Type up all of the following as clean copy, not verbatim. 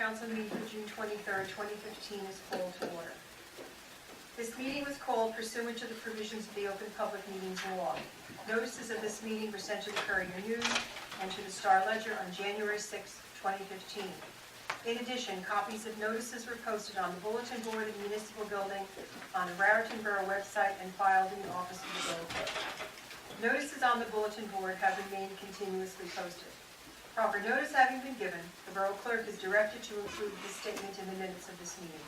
Council meeting for June 23rd, 2015 is called to order. This meeting was called pursuant to the provisions of the Open Public Meetings Law. Notices of this meeting were sent to the Courier News and to the Star Ledger on January 6, 2015. In addition, copies of notices were posted on the bulletin board of the municipal building, on the Raritan Borough website, and filed in the office of the Borough Clerk. Notices on the bulletin board have remained continuously posted. Proper notice having been given, the Borough Clerk is directed to include this statement in the minutes of this meeting.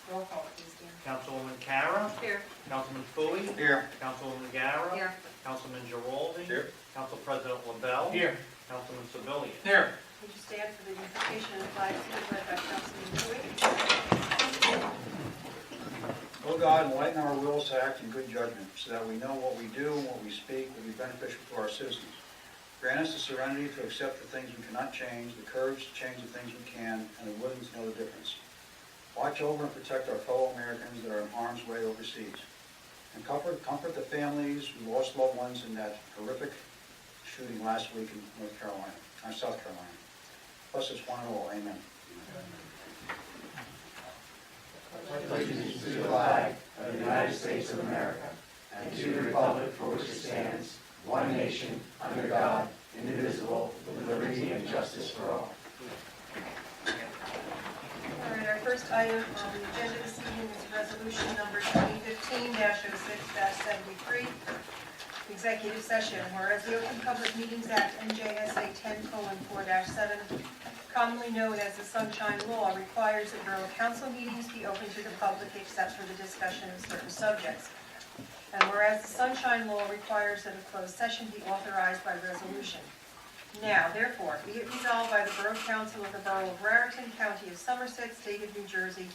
Roll call, please, Dan. Councilwoman Cara. Here. Councilman Fooey. Here. Councilwoman Gara. Here. Councilman Giraldi. Here. Council President LaBelle. Here. Councilman Civilian. Here. Would you stand for the invocation of the flag led by Councilman Fooey? O God, enlighten our wills to act in good judgment, so that we know what we do and what we speak will be beneficial to our citizens. Grant us the serenity to accept the things we cannot change, the courage to change the things we can, and the willingness to know the difference. Watch over and protect our fellow Americans that are in harm's way overseas. And comfort the families who lost loved ones in that horrific shooting last week in South Carolina. Bless us one and all. Amen. Allegiance to the flag of the United States of America and to the republic for which it stands, one nation, under God, indivisible, with liberty and justice for all. All right, our first item on the agenda this evening is resolution number 2015-06-73, executive session. Whereas the Open Public Meetings Act, NJSA 10:4-7, commonly known as the Sunshine Law, requires that Borough Council meetings be open to the public except for the discussion of certain subjects. And whereas the Sunshine Law requires that a closed session be authorized by resolution. Now, therefore, be it resolved by the Borough Council of the Borough of Raritan, County of Somerset, State of New Jersey,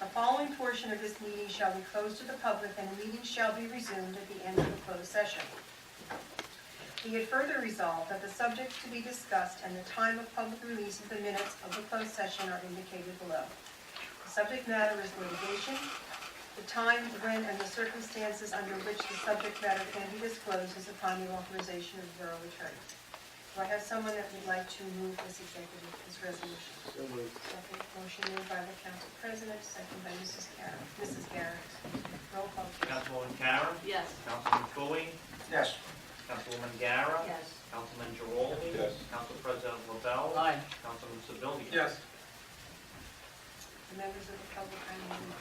the following portion of this meeting shall be closed to the public, and the meeting shall be resumed at the end of the closed session. Be it further resolved that the subjects to be discussed and the time of public release of the minutes of the closed session are indicated below. The subject matter is litigation. The time, when, and the circumstances under which the subject matter can be disclosed is upon the authorization of the Borough Attorney. Do I have someone that would like to move this resolution? So moved. Second. Motion made by the Council President, second by Mrs. Garrett. Roll call, please. Councilwoman Cara. Yes. Councilman Fooey. Yes. Councilwoman Gara. Yes. Councilman Giraldi. Yes. Council President LaBelle. Aye. Councilman Civilian. Yes. The members of the public, I move.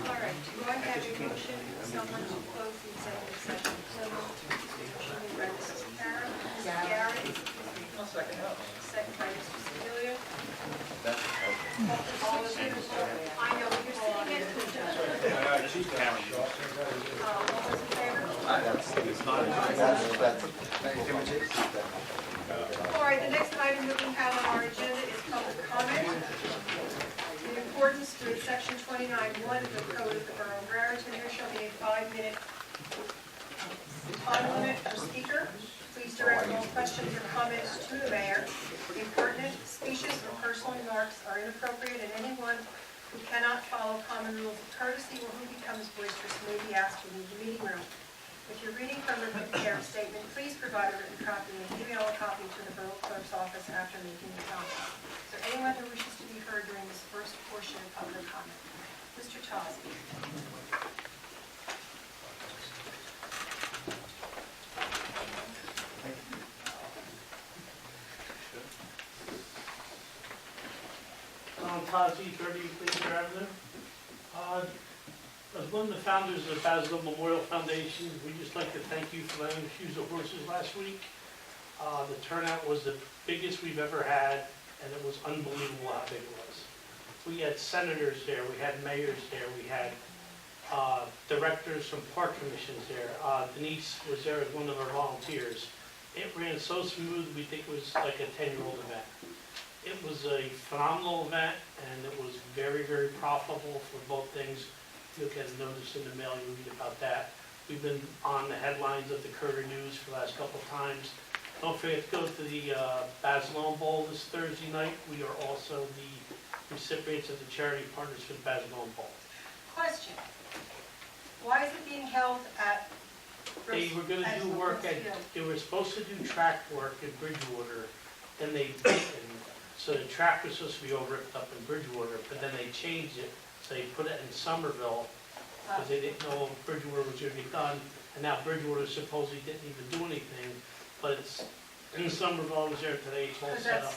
All right, do I have a motion, someone to close the executive session? So motion made by Mrs. Carroll, Mrs. Garrett. I'll second that. Second by Mr. Civilian. All those in favor? I know, but you're sitting next to each other. All those in favor? All right, the next item that we have on our agenda is public comment. In accordance with section 29(1) of the Code of the Borough of Raritan, there shall be a 5-minute time limit per speaker. Please direct all questions or comments to the mayor. Impertinent, specious, or personal remarks are inappropriate, and anyone who cannot follow common rules of courtesy or who becomes boisterous may be asked to leave the meeting room. If you're reading from the prepared statement, please provide a written copy and email a copy to the Borough Clerk's office after making your comment. Is there anyone who wishes to be heard during this first portion of public comment? Mr. Tozzi. Tozzi, 30 Cleveland Avenue. As one of the founders of the Basel Memorial Foundation, we'd just like to thank you for letting us use the horses last week. The turnout was the biggest we've ever had, and it was unbelievable how big it was. We had senators there, we had mayors there, we had directors from park commissions there. Denise was there as one of our volunteers. It ran so smooth, we think it was like a 10-year-old event. It was a phenomenal event, and it was very, very profitable for both things. You'll get a notice in the mail, you'll read about that. We've been on the headlines of the Courier News for the last couple of times. Don't forget to go to the Basilone Bowl this Thursday night. We are also the recipients of the charity partners for the Basilone Bowl. Question. Why is it being held at They were gonna At do work Lucas at, Field. they were supposed to do track work in Bridgewater, then they didn't. So the track was supposed to be all ripped up in Bridgewater, but then they changed it, so they put it in Somerville, because they didn't know Bridgewater was gonna be done, and now Bridgewater supposedly didn't even do anything, but it's in Somerville. I was there today, it's all Because set up.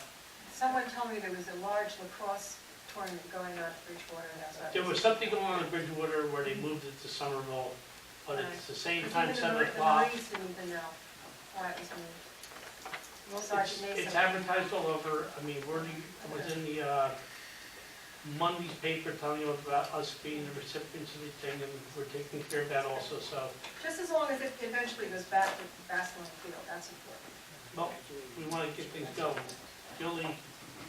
someone told me there was a large lacrosse tournament going on at Bridgewater, and that's what. There was something going on in Bridgewater where they moved it to Somerville, but it's the same time, 7 o'clock. The Marines didn't even know why it was moved. Well, Sergeant It's Mason. advertised all over. I mean, it was in the Monday's paper telling you about us being the recipients of the thing, and we're taking care of that also, so. Just as long as it eventually goes back to Bassland Field, that's important. Well, we want to get things going. The only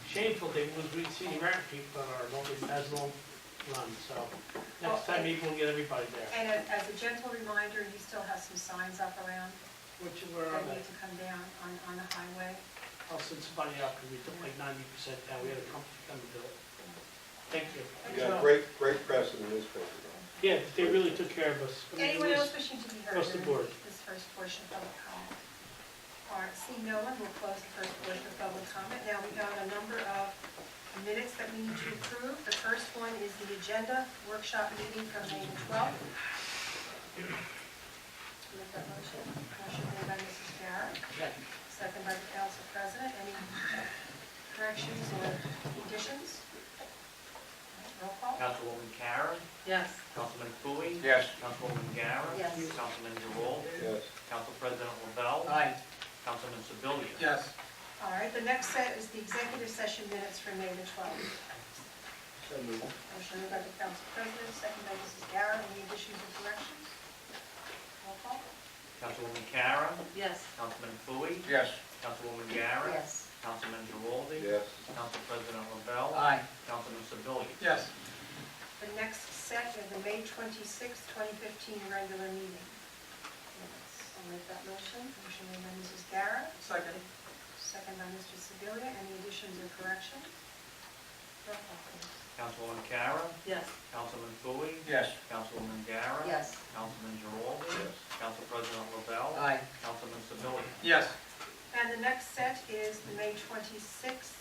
shameful thing was we see the Raritan people that are local Bassland run, so next time maybe we'll get everybody there. And as a gentle reminder, you still have some signs up around Which were that need to come down on the highway. I'll send somebody out because we took like 90% down. We had a company come and do it. Thank you. You got great press in the newspaper. Yeah, they really took care of us. I mean, it Anyone was- else wishing to be heard across the during board. this first portion of public comment? All right, seeing no one, we'll close the first portion of public comment. Now, we have a number of minutes that we need to approve. The first one is the agenda workshop meeting from May the 12th. Make that motion. Motion made by Mrs. Garrett, second by the council president. Any corrections or additions? Roll call? Councilwoman Karen, Yes. Councilman Fooey, Yes. Councilwoman Guerra, Yes. Councilman Giroux, Yes. Council President LaBelle, Aye. Councilman Sebelia. Yes. All right, the next set is the executive session minutes from May the 12th. So moved. Motion made by the council president, second by Mrs. Garrett. Any additions or corrections? Roll call? Councilwoman Karen, Yes. Councilman Fooey, Yes. Councilwoman Guerra, Yes. Councilman Giroux, Yes. Council President LaBelle, Aye. Councilman Sebelia. Yes. The next set is the May 26th, 2015 regular meeting minutes. I'll make that motion. Motion made by Mrs. Garrett, Second. second by Mr. Sebelia. Any additions or corrections? Roll call, please. Councilwoman Karen, Yes. Councilman Fooey, Yes. Councilwoman Guerra, Yes. Councilman Giroux, Yes. Council President LaBelle, Aye. Councilman Sebelia. Yes. And the next set is the May 26th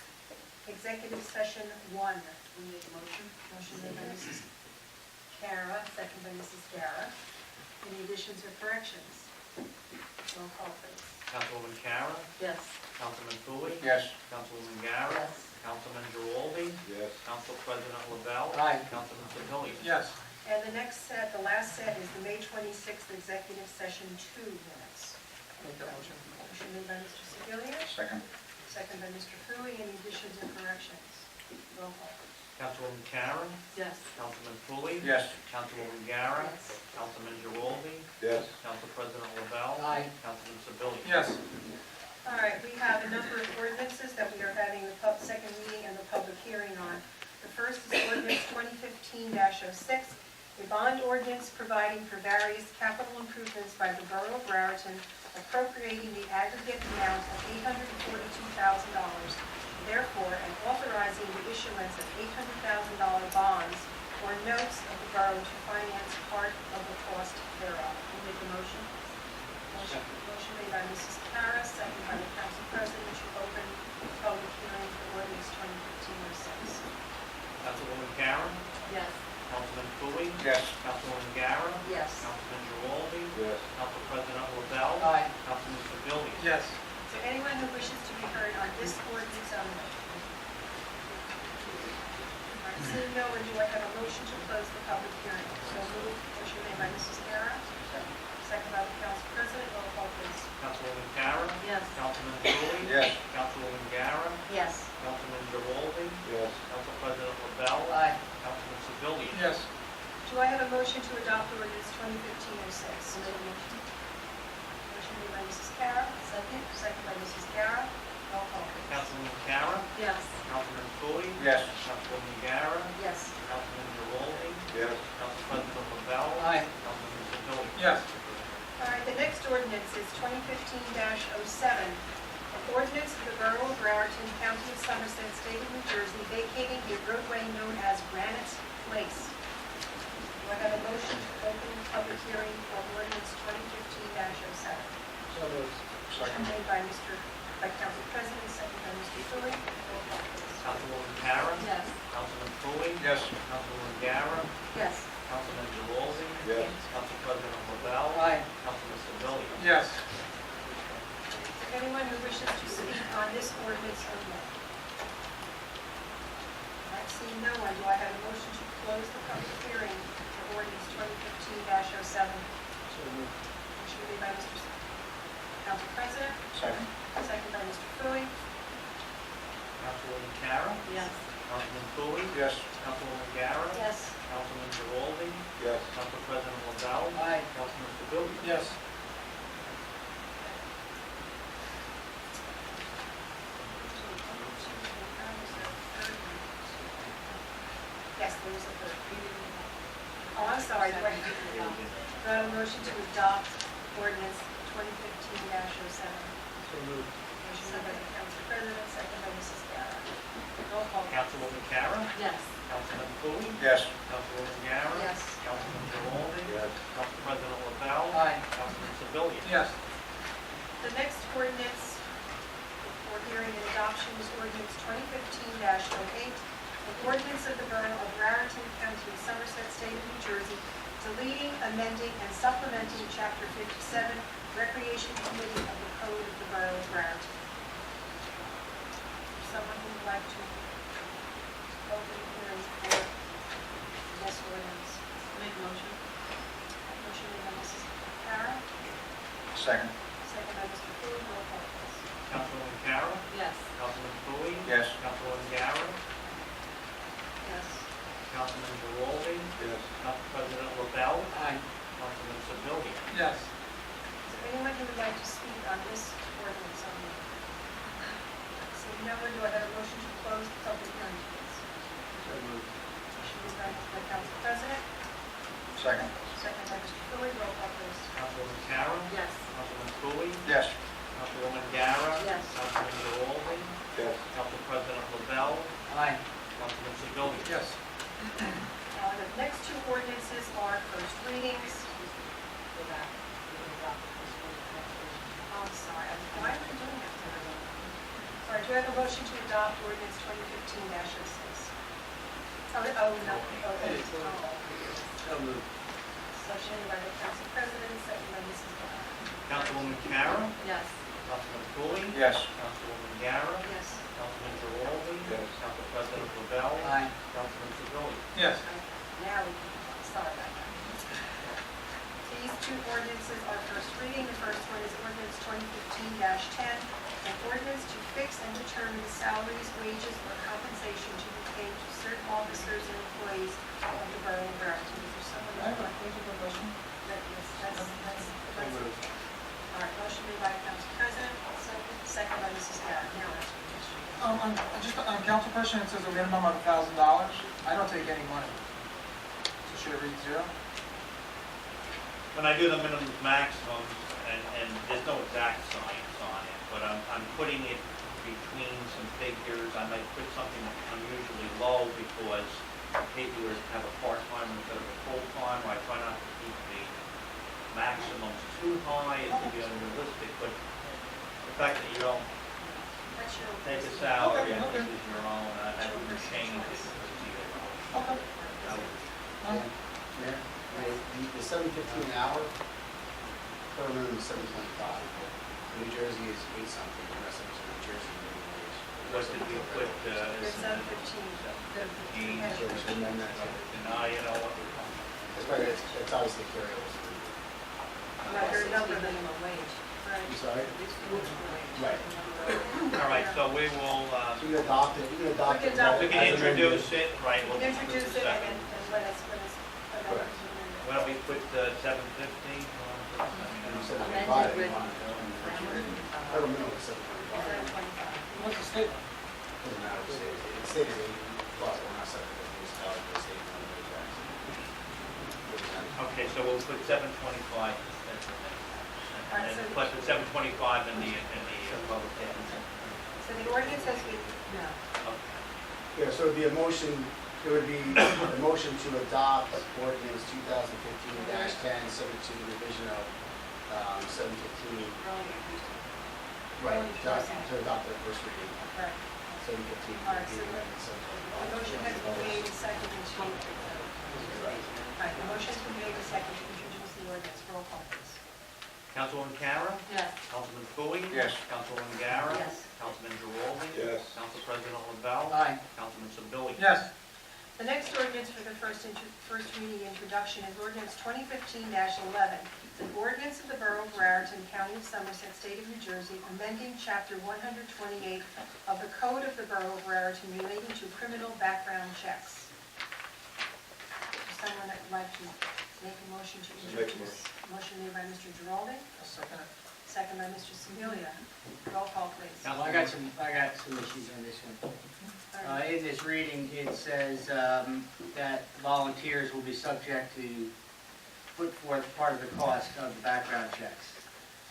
executive session 1. We make a motion. Motion made by Mrs. Kara, second by Mrs. Garrett. Any additions or corrections? Roll call, please. Councilwoman Karen, Yes. Councilman Fooey, Yes. Councilwoman Guerra, Councilman Giroux, Yes. Council President LaBelle, Aye. Councilman Sebelia. Yes. And the next set, the last set, is the May 26th executive session 2 minutes. Make that motion. Motion made by Mr. Sebelia, Second. second by Mr. Fooey. Any additions or corrections? Roll call. Councilwoman Karen, Yes. Councilman Fooey, Yes. Councilwoman Guerra, Councilman Giroux, Yes. Council President LaBelle, Aye. Councilman Sebelia. Yes. All right, we have a number of ordinances that we are having the second reading and the public hearing on. The first is ordinance 2015-06, a bond ordinance providing for various capital improvements by the Borough of Raritan, appropriating the aggregate amount of $842,000, therefore, and authorizing the issuance of $800,000 bonds or notes of the borough to finance part of the cost thereof. Will make a motion? Motion made by Mrs. Kara, second by the council president, to open the public hearing for ordinance 2015-06. Councilwoman Karen, Yes. Councilman Fooey, Yes. Councilwoman Guerra, Yes. Councilman Giroux, Yes. Council President LaBelle, Aye. Councilman Sebelia. Yes. Is there anyone who wishes to be heard on this ordinance only? All right, seeing no one, do I have a motion to close the public hearing? So moved. Motion made by Mrs. Kara, second by the council president. Roll call, please. Councilwoman Karen, Yes. Councilman Fooey, Yes. Councilwoman Guerra, Yes. Councilman Giroux, Yes. Council President LaBelle, Aye. Councilman Sebelia. Yes. Do I have a motion to adopt ordinance 2015-06? Motion made by Mrs. Kara, second by Mrs. Kara. Roll call, please. Councilwoman Karen, Yes. Councilman Fooey, Yes. Councilwoman Guerra, Yes. Councilman Giroux, Yes. Council President LaBelle, Aye. Councilman Sebelia. Yes. All right, the next ordinance is 2015-07, an ordinance of the Borough of Raritan, County of Somerset, State of New Jersey, vacating a roadway known as Granite Place. Do I have a motion to open the public hearing for ordinance 2015-07? So moved. Motion made by Council President, second by Mr. Fooey. Roll call, please. Councilwoman Karen. Yes. Councilman Fooey. Yes. Councilwoman Guerra. Yes. Councilman Giraldi. Yes. Council President LaBelle. Aye. Councilman Sebelia. Yes. Anyone who wishes to speak on this ordinance only? I see no one. Do I have a motion to close the public hearing for ordinance 2015-07? So moved. Motion made by Mr. Council President, Second. second by Mr. Fooey. Councilwoman Karen. Yes. Councilman Fooey. Yes. Councilwoman Guerra. Yes. Councilman Giraldi. Yes. Council President LaBelle. Aye. Councilman Sebelia. Yes. Yes, there is a third. Oh, I'm sorry. Do I have a motion to adopt ordinance 2015-07? So moved. Motion made by Council President, second by Mrs. Guerra. Roll call. Councilwoman Karen. Yes. Councilman Fooey. Yes. Councilwoman Guerra. Yes. Councilman Giraldi. Yes. Council President LaBelle. Aye. Councilman Sebelia. Yes. The next ordinance for hearing and adoption is ordinance 2015-08, an ordinance of the Borough of Raritan, County of Somerset, State of New Jersey, deleting, amending, and supplementing Chapter 57, Recreation Committee of the Code of the Borough of Raritan. Someone who would like to open the hearing for this ordinance? Make a motion. Motion made by Mrs. Kara, Second. second by Mr. Fooey. Roll call, please. Councilwoman Karen. Yes. Councilman Fooey. Yes. Councilwoman Guerra. Yes. Councilman Giraldi. Yes. Council President LaBelle. Aye. Councilman Sebelia. Yes. Is there anyone who would like to speak on this ordinance only? Seeing no one, do I have a motion to close the public hearing, please? So moved. Motion is by Council President, Second. second by Mr. Fooey. Roll call, please. Councilwoman Karen. Yes. Councilman Fooey. Yes. Councilwoman Guerra. Yes. Councilman Giraldi. Yes. Council President LaBelle. Aye. Councilman Sebelia. Yes. The next two ordinances are first readings. Go back. Oh, I'm sorry, why am I doing that tonight? All right, do I have a motion to adopt ordinance 2015-06? Oh, no. So moved. Motion made by the Council President, second by Mrs. Guerra. Councilwoman Karen. Yes. Councilman Fooey. Yes. Councilwoman Guerra. Yes. Councilman Giraldi. Yes. Council President LaBelle. Aye. Councilman Sebelia. Yes. Now we can start that. These two ordinances are first reading. The first one is ordinance 2015-10, an ordinance to fix and determine the salaries, wages, or compensation to be paid to certain officers and employees of the Borough of Raritan. Is there someone who would like to make a motion? That's So moved. all right, motion made by Council President, second by Mrs. Garrett. Now ask your question. Just on council person, it says a minimum of $1,000. I don't take any money. So should I read zero? When I do the minimum maximums, and there's no exact science on it, but I'm putting it between some figures. I might put something unusually low because people have a part-time instead of a full-time, or I try not to keep the maximums too high as to be unrealistic, but the fact that you don't That's your. take a salary, I Okay. think is your own, I wouldn't change it to zero. Okay. I would- Mayor, the $7.15 an hour, per room is $7.25. New Jersey is 8 something, the rest of us in New Jersey minimum wage. What did we put, It's 7:15. So we should amend that. you know what? That's right, it's obviously carryover. Right, there are a number of them. Minimum wage. Right. I'm sorry? Right. All right, so we will, So you can adopt it, We can adopt we it. can introduce it, right? We'll introduce it second. and let us. Correct. Why don't we put 750? And you said Amended 25, with- you want it. Federal minimum is 7.25. What's the statement? Doesn't matter, it's stated 80, but we're not subject to this salary, it's stated on the wage act. Okay, so we'll put 725. And then plus the 725 in the public hearing. So the ordinance has been, No. Okay. Yeah, so it'd be a motion, it would be a motion to adopt ordinance 2015-10, subject to the revision of 7:15, Early right, to adopt the first reading, Correct. 7:15. All right, so the motion has been made and seconded to, all right, the motion has been made and seconded to introduce the ordinance. Roll call, please. Councilwoman Kara? Yes. Councilman Fooey? Yes. Councilwoman Gara? Yes. Councilman Geraldi? Yes. Council President LaBelle? Aye. Councilman Sebelia? Yes. The next ordinance for the first reading introduction is ordinance 2015-11. The ordinance of the Borough of Raritan, County of Somerset, State of New Jersey, amending Chapter 128 of the Code of the Borough of Raritan relating to criminal background checks. Is someone that would like to make a motion to Make a introduce? Motion made by Mr. Giraldi, I'll second it. second by Mr. Sebelia. Roll call, please. Well, I got some issues on this one. In this reading, it says that volunteers will be subject to put forth part of the cost of the background checks.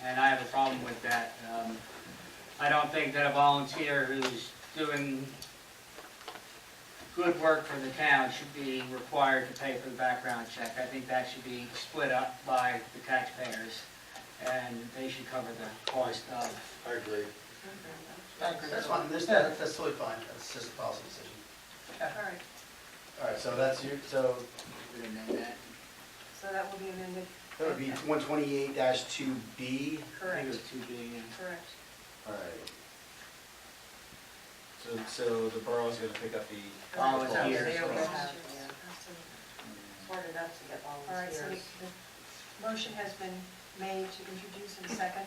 And I have a problem with that. I don't think that a volunteer who's doing good work for the town should be required to pay for the background check. I think that should be split up by the taxpayers, and they should cover the cost of. I agree. That's fine, that's totally fine, that's just a policy decision. All right, All right, so that's your, so We amend that. so that will be amended. that would be 128-2B. I think Correct, it was 2B. correct. All right. So the borough's going to pick up the Volunteers. They always Yes. have, yeah. It's hard enough to get All right, so volunteers. the motion has been made to introduce and second.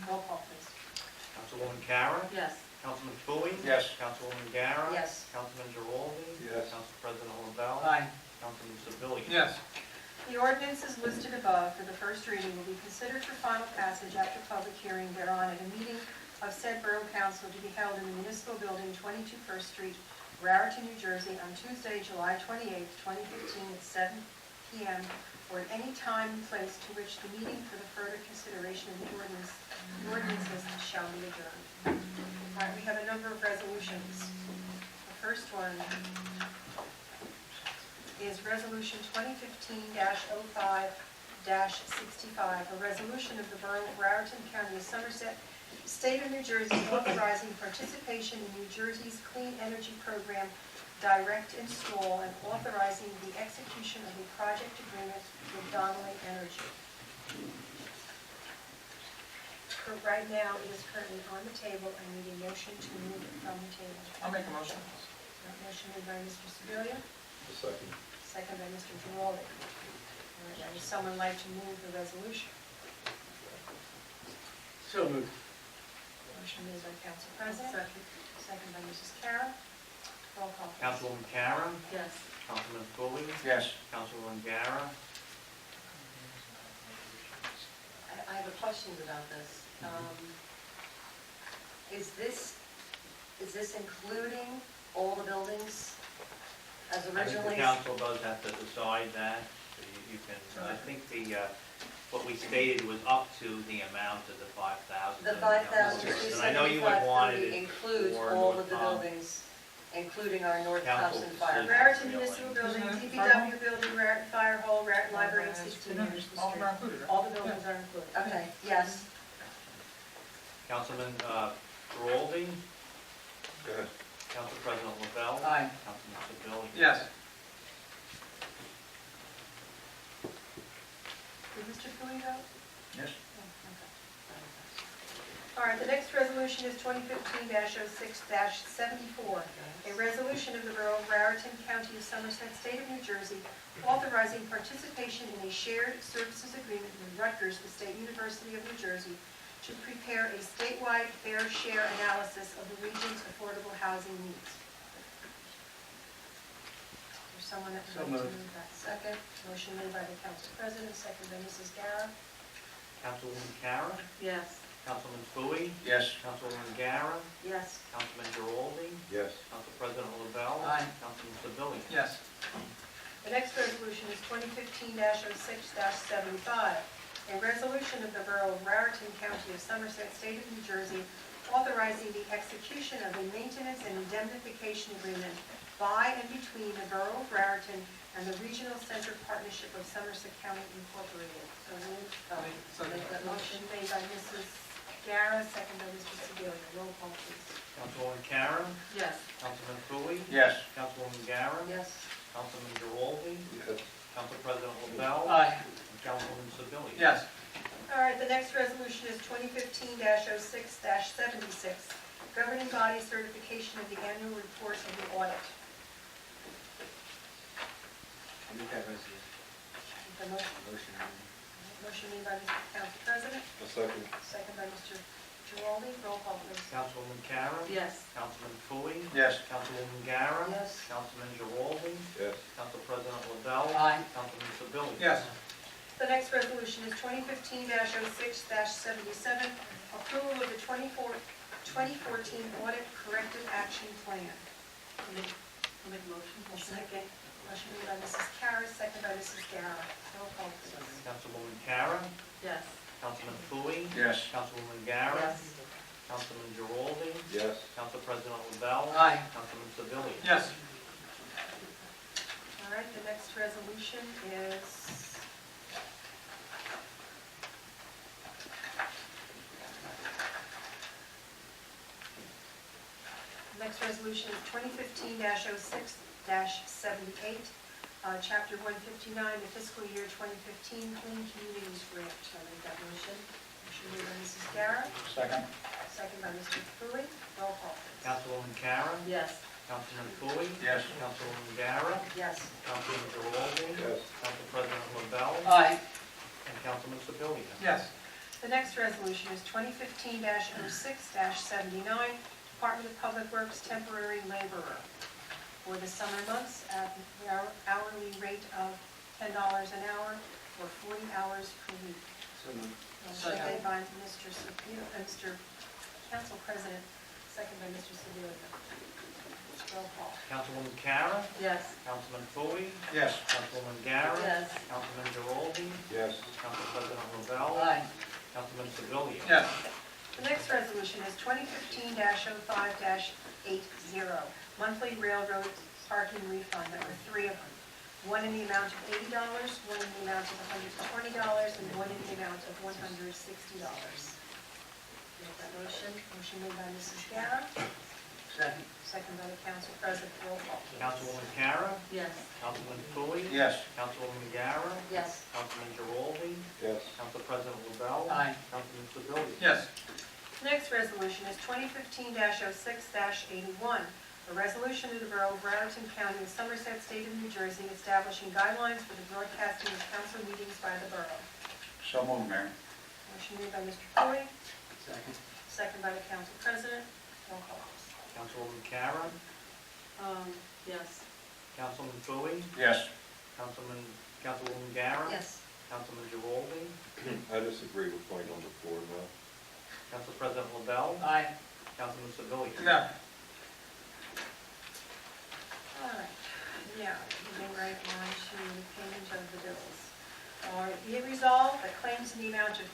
Roll call, please. Councilwoman Kara? Yes. Councilman Fooey? Yes. Councilwoman Gara? Yes. Councilman Geraldi? Yes. Council President LaBelle? Aye. Councilman Sebelia? Yes. The ordinances listed above for the first reading will be considered for final passage after public hearing thereon at a meeting of said Borough Council to be held in the Municipal Building, 22 First Street, Raritan, New Jersey, on Tuesday, July 28, 2015, at 7 p.m., or at any time and place to which the meeting for the further consideration of the ordinances shall be adjourned. All right, we have a number of resolutions. The first one is Resolution 2015-05-65, a resolution of the Borough of Raritan, County of Somerset, State of New Jersey, authorizing participation in New Jersey's Clean Energy Program Direct Install and authorizing the execution of a project agreement with Donnelly Energy. Right now, it is currently on the table. I need a motion to move it from the table. I'll make a motion. Motion made by Mr. Sebelia, A second. second by Mr. Giraldi. All right, would someone like to move the resolution? So moved. Motion made by Council President, second by Mrs. Kara. Roll call, please. Councilwoman Kara? Yes. Councilman Fooey? Yes. Councilwoman Gara? I have a question about this. Is this including all the buildings as I think the originally? council does have to decide that. So you can, I think what we stated was up to the amount of the 5,000. The 5,275 And I know you would want it includes for all North of the Tom. buildings, including our North Council Thompson Fire. decision. Raritan Municipal Building, DPW Building, Raritan Fire Hall, Raritan Library, and 16 Anderson All of them are Street. included, right? All the buildings are included. Okay, yes. Councilman Geraldi? Go ahead. Council President LaBelle? Aye. Councilman Sebelia? Yes. Did Mr. Cooley vote? Yes. Oh, okay. All right, the next resolution is 2015-06-74, a resolution of the Borough of Raritan, County of Somerset, State of New Jersey, authorizing participation in a shared services agreement with Rutgers, the State University of New Jersey, to prepare a statewide fair share analysis of the region's affordable housing needs. There's someone that So would like to moved. move that. Second, motion made by the Council President, second by Mrs. Gara. Councilwoman Kara? Yes. Councilman Fooey? Yes. Councilwoman Gara? Yes. Councilman Geraldi? Yes. Council President LaBelle? Aye. Councilman Sebelia? Yes. The next resolution is 2015-06-75, a resolution of the Borough of Raritan, County of Somerset, State of New Jersey, authorizing the execution of a maintenance and indemnification agreement by and between the Borough of Raritan and the Regional Center Partnership of Somerset County Incorporated. So moved. So that motion made by Mrs. Guerra, second by Mr. Sebelia. Roll call, please. Councilwoman Karen, Yes. Councilman Fooey, Yes. Councilwoman Garrett, Yes. Councilman Giraldi, Yes. Council President LaBelle, Aye. and Councilwoman Sebelia. Yes. All right, the next resolution is 2015-06-76, governing body certification of the annual report of the audit. I'll make that resolution. The motion motion made by Mr. Council President, A second. second by Mr. Giraldi. Roll call, please. Councilwoman Karen, Yes. Councilman Fooey, Yes. Councilwoman Garrett, Yes. Councilman Giraldi, Yes. Council President LaBelle, Aye. Councilman Sebelia. Yes. The next resolution is 2015-06-77, approval of the 2014 audit corrective action plan. I'll make a motion. Second. Motion made by Mrs. Karen, second by Mrs. Guerra. Roll call, please. Councilwoman Karen, Yes. Councilman Fooey, Yes. Councilwoman Garrett, Yes. Councilman Giraldi, Yes. Council President LaBelle, Aye. Councilman Sebelia. Yes. All right, the next resolution is Next resolution is 2015-06-78, Chapter 159, the fiscal year 2015 Clean Communities Grant. I'll make that motion. Motion made by Mrs. Guerra, Second. second by Mr. Fooey. Roll call, please. Councilwoman Karen, Yes. Councilman Fooey, Yes. Councilwoman Garrett, Yes. Councilman Giraldi, Yes. Council President LaBelle, Aye. and Councilman Sebelia. Yes. The next resolution is 2015-06-79, Department of Public Works temporary laborer for the summer months at the hourly rate of $10 an hour for 40 hours per week. So moved. Motion made by Mr. Council President, second by Mr. Sebelia. Roll call. Councilwoman Karen, Yes. Councilman Fooey, Yes. Councilwoman Garrett, Yes. Councilman Giraldi, Yes. Council President LaBelle, Aye. Councilman Sebelia. Yes. The next resolution is 2015-05-80, monthly railroad parking refund. There were three of them. One in the amount of $80, one in the amount of $120, and one in the amount of $160. Make that motion. Motion made by Mrs. Guerra, Second. second by the council president. Roll call, please. Councilwoman Karen, Yes. Councilman Fooey, Yes. Councilwoman Garrett, Yes. Councilman Giraldi, Yes. Council President LaBelle, Aye. Councilman Sebelia. Yes. Next resolution is 2015-06-81, a resolution of the Borough of Raritan County of Somerset, State of New Jersey, establishing guidelines for the broadcasting of council meetings by the borough. So moved, Mayor. Motion made by Mr. Fooey, Second. second by the council president. Roll call. Councilwoman Karen, Yes. Councilman Fooey, Yes. Councilwoman Garrett, Yes. Councilman Giraldi, I disagree with point number 4 now. Council President LaBelle, Aye. Councilman Sebelia. No. All right, now, moving right on to the payment of the bills. Be it resolved that claims in the amount of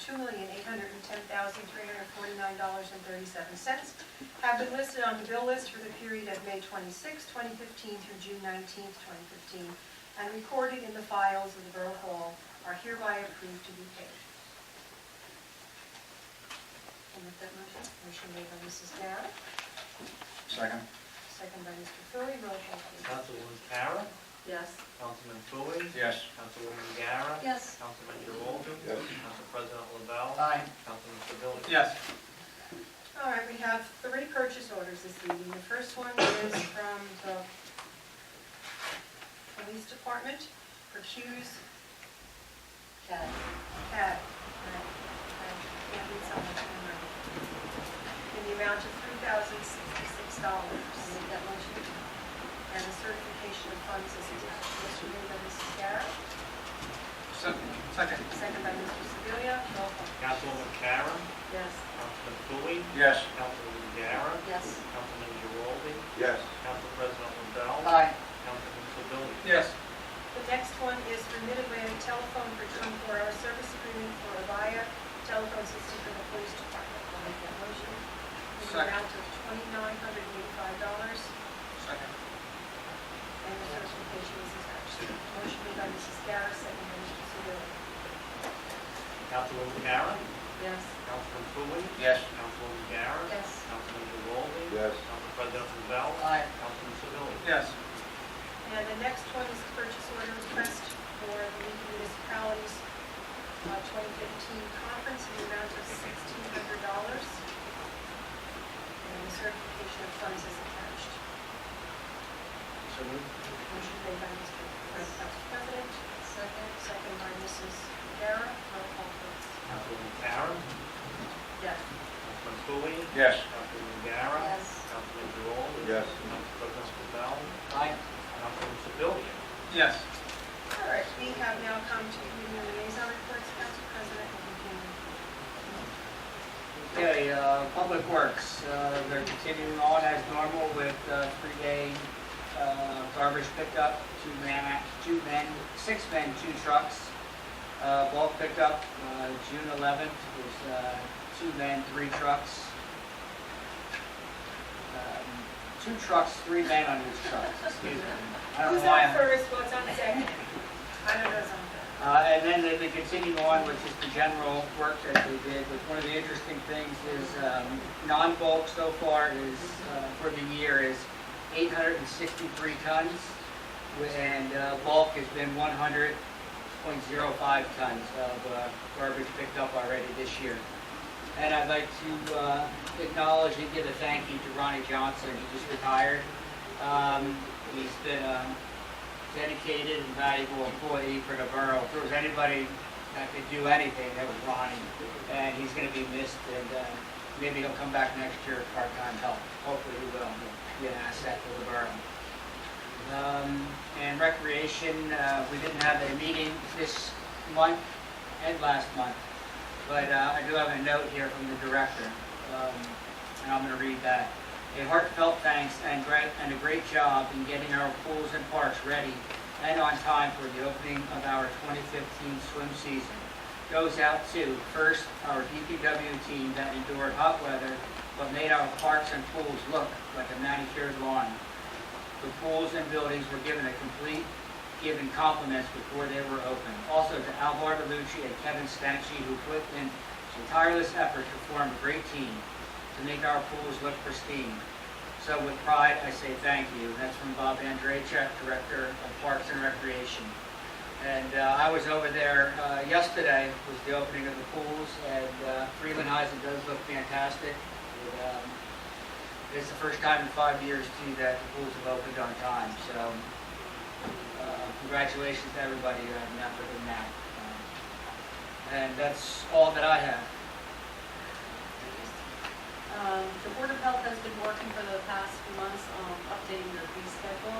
$2,810,349.37 have been listed on the bill list for the period of May 26, 2015 through June 19, 2015, and recorded in the files of the Borough Hall are hereby approved to be paid. I'll make that motion. Motion made by Mrs. Garrett, Second. second by Mr. Fooey. Roll call, please. Councilwoman Karen, Yes. Councilman Fooey, Yes. Councilwoman Garrett, Yes. Councilman Giraldi, Yes. Council President LaBelle, Aye. Councilman Sebelia. Yes. All right, we have 3 purchase orders this evening. The first one is from the police department for Q's Cat. CAD. Can't read something from memory. In the amount of $3,066. Make that motion. And the certification of funds is attached. Motion made by Mrs. Garrett, Second. second by Mr. Sebelia. Roll call. Councilwoman Karen, Yes. Councilman Fooey, Yes. Councilwoman Garrett, Yes. Councilman Giraldi, Yes. Council President LaBelle, Aye. Councilman Sebelia. Yes. The next one is for Mid-Atlantic Telephone for 24-hour service agreement for Avaya telephone system for the police department. I'll make that motion. In the Second. amount of $2,985, Second. and the certification is attached. Motion made by Mrs. Garrett, second by Mr. Sebelia. Councilwoman Karen, Yes. Councilman Fooey, Yes. Councilwoman Garrett, Yes. Councilman Giraldi, Yes. Council President Lavelle, Aye. Councilman Sevilli. Yes. And the next one is the purchase order request for the League of Municipalities 2015 conference in the amount of $1,600. And the certification of funds is attached. So moved. Motion made by Mr. President, Second. second by Mrs. Guerra. Roll call, please. Councilwoman Karen, Yes. Councilman Fooey, Yes. Councilwoman Garrett, Yes. Councilman Giraldi, Yes. Council President Lavelle, Aye. Councilman Sevilli. Yes. All right, we have now come to committee liaison reports, Council President. Okay, Public Works, they're continuing on as normal with 3-day garbage pickup, 6 men, 2 trucks. Bulk pickup, June 11th was 2 men, 3 trucks. 2 trucks, 3 men on each truck, excuse me. I don't know Who's why on I'm- first, what's on second? I don't know something. And then they continue on with just the general work that they did. But one of the interesting things is non-bulk so far is, for the year, is 863 tons, and bulk has been 100.05 tons of garbage picked up already this year. And I'd like to acknowledge and give a thank you to Ronnie Johnson. He just retired. He's been a dedicated and valuable employee for the borough. If there was anybody that could do anything, that was Ronnie. And he's going to be missed, and maybe he'll come back next year as part-time help. Hopefully he will. He'll be an asset to the borough. And recreation, we didn't have a meeting this month and last month. But I do have a note here from the director, and I'm going to read that. A heartfelt thanks and a great job in getting our pools and parks ready and on time for the opening of our 2015 swim season. Goes out to, first, our DPW team that endured hot weather but made our parks and pools look like a manicured lawn. The pools and buildings were given compliments before they were open. Also to Al Bartolucci and Kevin Stanchi, who put in some tireless effort to form a great team to make our pools look pristine. So with pride, I say thank you. That's from Bob Andrejchuk, Director of Parks and Recreation. And I was over there yesterday, was the opening of the pools, and Freelandhuisen does look fantastic. It's the first time in 5 years, too, that the pools have opened on time. So congratulations to everybody who had an effort in that. And that's all that I have. The Board of Health has been working for the past few months on updating their fee schedule.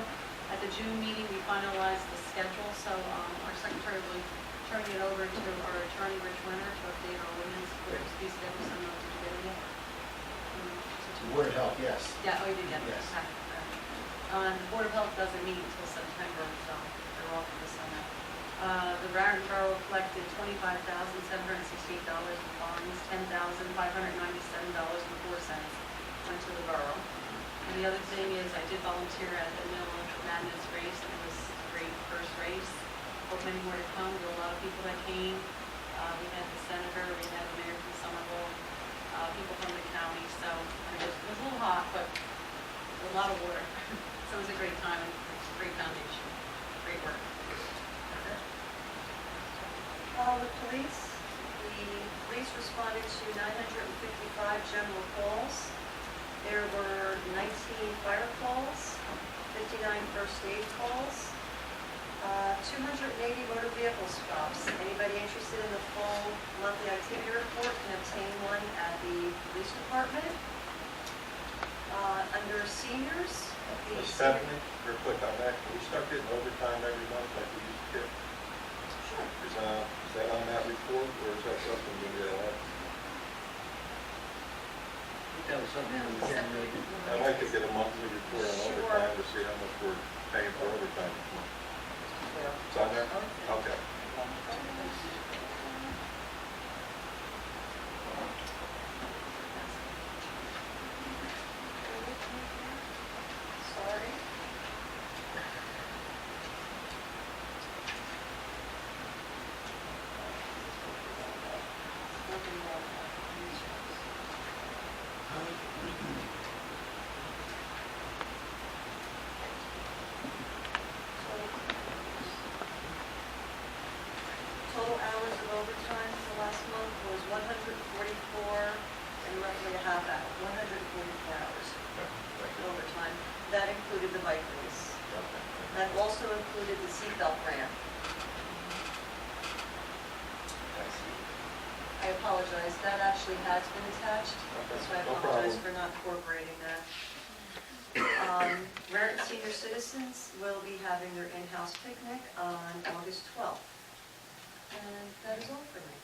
At the June meeting, we finalized the schedule, so our secretary will be turning it over to our attorney, Rich Winter, to update our women's fee schedule. So did you get it yet? Board of Health, yes. Yeah, oh, you did get it. Yes. Okay. The Board of Health doesn't meet until September, so they're off for the summer. The Raritan Borough collected $25,768 in fines, $10,597.04 went to the borough. And the other thing is, I did volunteer at the Middle Madness race, and it was a great first race. Hope many more to come. There were a lot of people that came. We had the senator, we had the mayor from Somerville, people from the county. So it was a little hot, but a lot of water. So it was a great time, and it's a great foundation. Great work. The police responded to 955 general calls. There were 19 fire calls, 59 first aid calls, 280 motor vehicle stops. Anybody interested in the full monthly activity report can obtain one at the police department. Under seniors, the Stephanie, real quick on that, can we start getting overtime every month like we used to get? Sure. Is that on that report, or is that something we get on? That was something that was generated. I'd like to get a monthly report on Sure. overtime to see how much we're paying for overtime. It's on there? Okay. Sorry. pretty well. Total hours of overtime for last month was 144 and roughly a half hour, 144 hours overtime. That included the bike race. That also included the seatbelt ramp. I apologize, that actually has been attached, so I No apologize problem. for not incorporating that. Raritan senior citizens will be having their in-house picnic on August 12th. And that is all for me.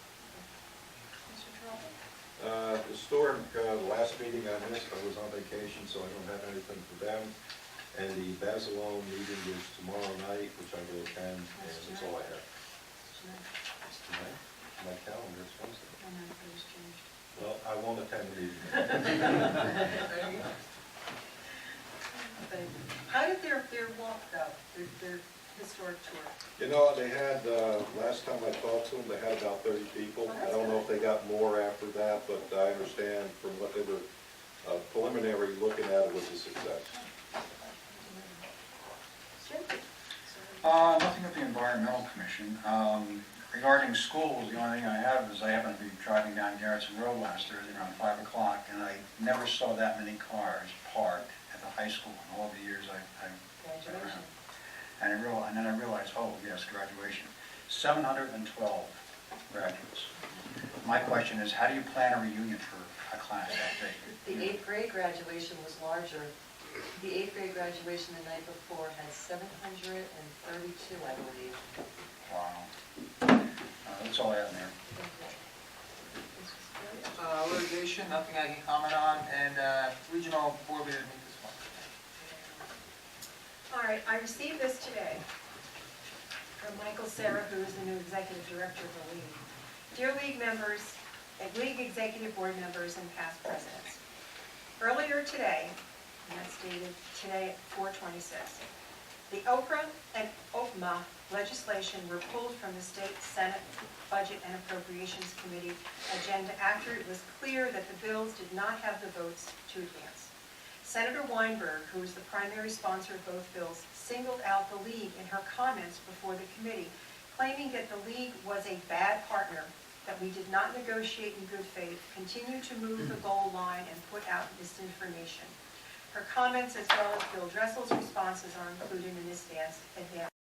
Mr. Trumbull? Historic, the last meeting I missed, I was on vacation, so I don't have anything for them. And the Basilone meeting is tomorrow night, which I will attend, and that's all I have. It's tonight? My calendar, it's Wednesday. I know, it was changed. Well, I won't attend the meeting. But how did their walk go, their historic tour? You know, they had, last time I talked to them, they had about 30 people. Oh, I that's don't know if good. they got more after that, but I understand from what they were preliminary looking at, it was a success. Nothing with the Environmental Commission. Regarding schools, the only thing I have is I happened to be driving down Garrettson Road last Thursday around 5 o'clock, and I never saw that many cars parked at the high school in all the years I've been around. And then I realized, oh, yes, graduation. 712 graduates. My question is, how do you plan a reunion for a class that big? The eighth grade graduation was larger. The eighth grade graduation the night before had 732, I believe. Wow. That's all I have, Mayor. Litigation, nothing I can comment on, and regional board leader meet this month. All right, I received this today from Michael Serra, who is the new executive director of the league. Dear league members, and league executive board members and past presidents. Earlier today, and that's dated today at 4/26, the OPRA and OPMA legislation were pulled from the State Senate Budget and Appropriations Committee agenda after it was clear that the bills did not have the votes to advance. Senator Weinberg, who is the primary sponsor of both bills, singled out the league in her comments before the committee, claiming that the league was a bad partner, that we did not negotiate in good faith, continue to move the goal line, and put out misinformation. Her comments, as well as Bill Dressel's responses, are included in this advance